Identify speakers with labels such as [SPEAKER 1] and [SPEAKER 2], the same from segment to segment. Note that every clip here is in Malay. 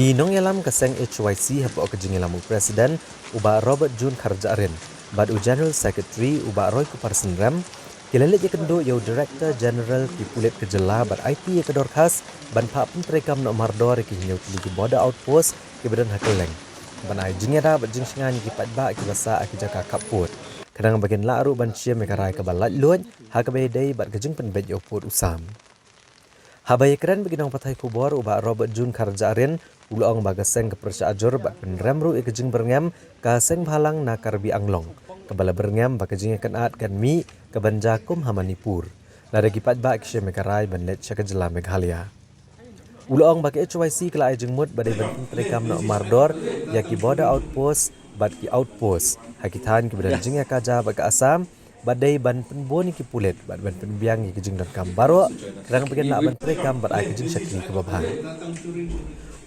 [SPEAKER 1] Nong yalam kaseng HYC hapo kejingilamu Presiden uba Robert Jun Karjarin, badu General Secretary uba Roy Kuparsen Ram, kilalit yakendo yau Director General ki Pulit Kejela bad IP yakador khas ban pak pentrekam no mardor ki hinyau ki border outpost ki badan hakeleng. Ban ai jingeda bad jing singan ki patba ki basa ki jaka kaput. Kadang bagian laru ban cia mekarai ke balat luat hakabai dai bad kejing penbet yoput usam. Habai keren bagi nong patai kubor uba Robert Jun Karjarin ulang bagaseng ke persya ajur bat penremru ikejing berngam kaseng bhalang na karbi anglong kebala berngam bakejing akan at kan mi ke banjakum hamanipur lada gipat ba kisye mekarai banlet syakajela Meghalaya ulang bagi HYC kala ajeng mut badai banting terekam na mardor yaki border outpost bat ki outpost hakitan ke badan jing akaja baka asam badai ban penboni ki pulet ban penbiang ki jing dan kambaro kadang bagian nak ban terekam bat ai kejing syakri ke babhan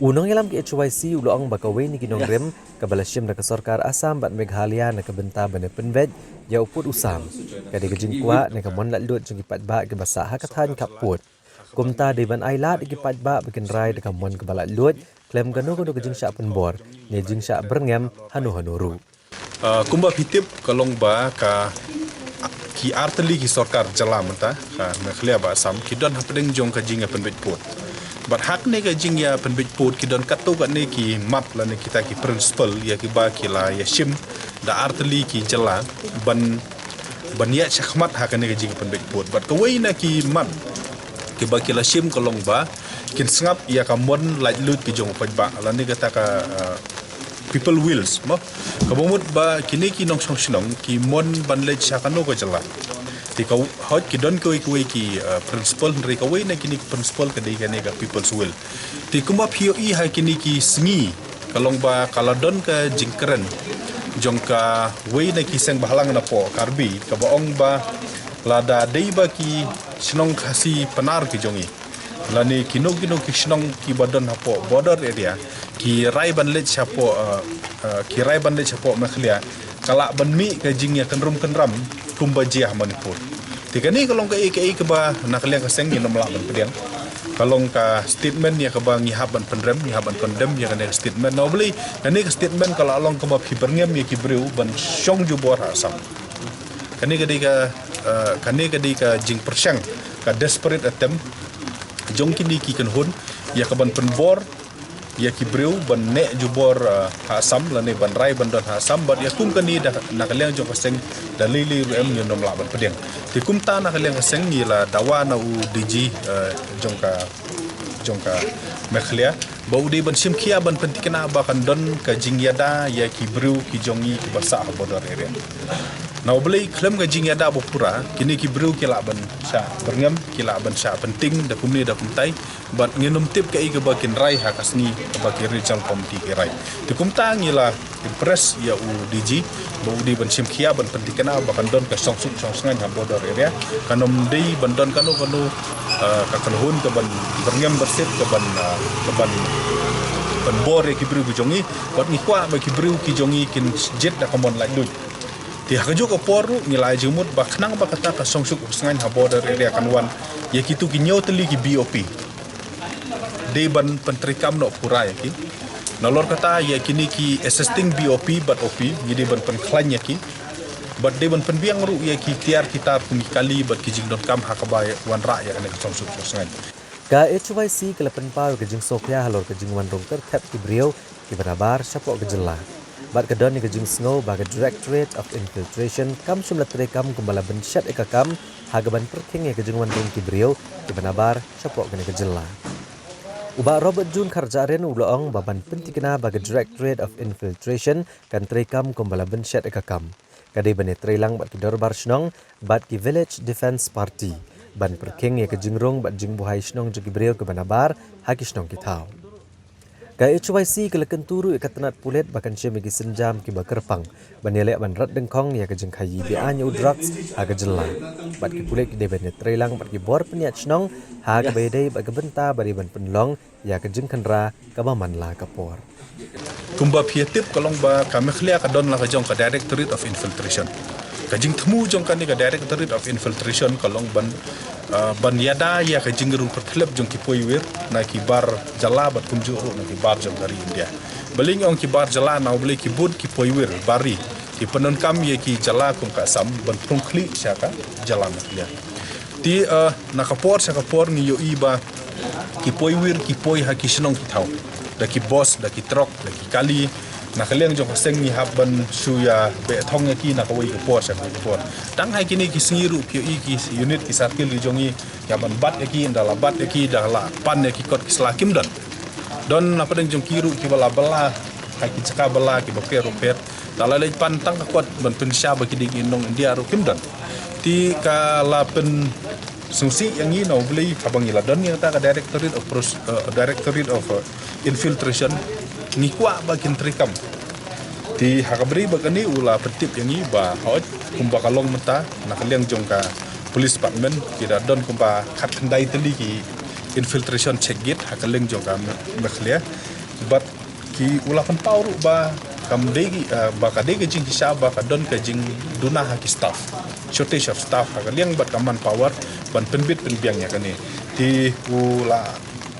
[SPEAKER 1] Unong yalam ki HYC ulang bakawai ni kinong rem kabala syim na kasorkar Asam bat Meghalaya na kabenta bane penbet ya uput usam kadi kejing kwa na kamon lat lut jeng kipat ba ke basa hakathan kaput kumta de ban ailat ki pat ba bikin rai de kamon kabala lut klem gano gano kejing syak penbor ni jing syak berngam hanu
[SPEAKER 2] kumba pitip kalong ba ka ki arteli ki sorkar jalam ta ka Meghalaya ba Asam ki don hapdeng jong kejing penbet put But hak ne ka jing ya penbit put ki don kato ka ne ki map la ne kita ki principal ya ki ba ki la ya shim da arteli ki jala ban ya chakmat hak ne ka jing penbit put but ka wei na ki map ki ba ki la shim kolong ba kin sngap ya ka mon like lut ki jong pa ba la ne ka ka people wills mo ka bomut ba kini ki nong song sinong ki mon ban le chakano ka jala thì kau hot ki don koi ki principal re kau na kini principal ka dei ka people's will thì kuma POE ha kini ki sngi kalong ba kaladon ka jingkeren jong ka wei na ki seng bahalang na po karbi ka baong ba lada dei ba ki snong khasi panar ki jongi lani kino ki snong ki badon ha po border area ki rai ban le chapo Meghalaya kala ban mi ka jing ya kenrum kenram kumbajiah Manipur. Tiga ni kalau ka ke ba nakalian ka seng ni nomla ban pedian. Kalau ka statement ya ka ba ngihab ban pendrem ngihab ban kondem ya ka statement no beli dan ni ka statement kalau along ka ba hiberngem ya ki breu ban syong ju bor Asam. Kani ka di ka jing persyang ka desperate attempt jong kini ki kan hun ya ka ban penbor ya ki breu ban ne jubor Asam la ne ban rai ban don Asam bat ya kum kani da nakalian jong kaseng dalili rem ni nom la ban pedeng ti kum ta nakalian kaseng ni la dawana u DG jongka Meghalaya bau di ban sim kia ban pentikna ba kan don ka jingyada ya ki breu ki jongi ki basa border area Now beli klaim ka jingyada bo pura kini ki breu ki la ban sha berngam ki la ban sha penting da kumni da kumtai bat nginum tip ka iga bakin rai ha kasni ba ki regional committee ki rai ti kumta ngila impress ya u DG bau di ban sim kia ban pentikna ba kan don ka song-songan ha border area kanom dei ban don kanu ka kanhun ka ban berngam bersih ka ban bor ki breu ki jongi bat ni kwa ba ki breu ki jongi kin jet da kamon la lut Ti hakajuk ka poru nilai jumut baknang bakata ka songsuk usangan ha border area kanwan ya kitu ki nyau teli ki BOP de ban pentrikam no pura ya ki nolor kata ya kini ki assisting BOP but OP ngide ban penklan ya ki but de ban penbiang ru ya ki tiar kita kumi kali but ki jingdon kam hakaba wan ra ya ne songsuk usangan
[SPEAKER 1] ka HYC kala penpau ke jing sokya halor ke jing wan rongker tap ki briau ki barabar syapok kejela Bat kedon ni kejing snow bagai Directorate of Infiltration kam shumlat terekam kumbala bensyat ekakam hagaban perking ya kejing wandung kibriau di benabar syapok kena kejela. Uba Robert Jun Karjarin uloong baban pentikna bagai Directorate of Infiltration kan terekam kumbala bensyat ekakam. Kadai bane trelang bat ki dorbar shnong bat ki Village Defence Party ban perking ya kejing rong bat jing buhai shnong jogi briau ke benabar haki shnong kitau. Ka HYC kelekan turu ikatanat pulet bahkan syem igi senjam ki bakerpang banelek ban rat dengkong ya kejeng kayi bi anyu drugs aga jelang bat ki pulet ki debene trelang bat ki bor peniat snong ha ka bedai ba benta bari ban penlong ya kejeng kendra ka baman la kapor
[SPEAKER 2] kumba pietip kalong ba ka Meghalaya ka don la ka jong ka Directorate of Infiltration kajing temu jong kan ni ka Directorate of Infiltration kalong ban yada ya kajing gerung pertlep jong ki poiwir na ki bar jala bat kumjuru na ki bar jong dari India beling ong ki bar jala na beli ki bud ki poiwir bari ki penon kam ye ki jala kum ka sam ban prungkli syaka jala na dia ti nakapor sakapor ni yo iba ki poiwir ki poi ha ki shnong ki thau da ki boss da ki trok da ki kali nak liang jong seng ni haban suya be thong ki nak wei ko por sa ko por tang hai kini ki singiru pio ki unit ki sarkil ki jongi ya ban bat ki ndala bat ki dala pan ki kot ki slakim don apa deng jong kiru ki bala hai ki caka bala ki boker roper dala le pan tang ka kot ban pen sya ba ki ding inong india ro kim don ti ka la pen sungsi yang ini beli abang ila don yang ta ka Directorate of Infiltration ni kwa bakin trikam ti hakabri bagani ula petip yang ni ba hoj kumba kalong mata nak liang jong ka police department kita don kumba khat khandai teli ki infiltration check gate hakaleng jong ka mekhlia but ki ula pan pauru ba kam degi ba ka degi jing hisha ba ka don ka jing duna ha ki staff shortage of staff hakaliang bat kaman power ban penbit penbiangnya kani ti ula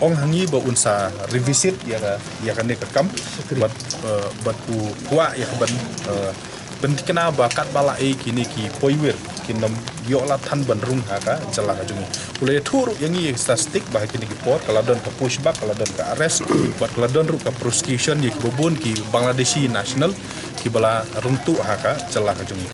[SPEAKER 2] ong hangi ba unsa revisit ya kan ne ka kam bat ku kwa ya ban bentikna ba kat bala kini ki poiwir kinam yo la than ban rung ha ka jala ka jungi ule thur yangi statistik ba kini ki por kala don ka pushback kala don ka arrest bat kala don ru ka prosecution ki bobon ki Bangladeshi national ki bala runtu ha ka jala ka jungi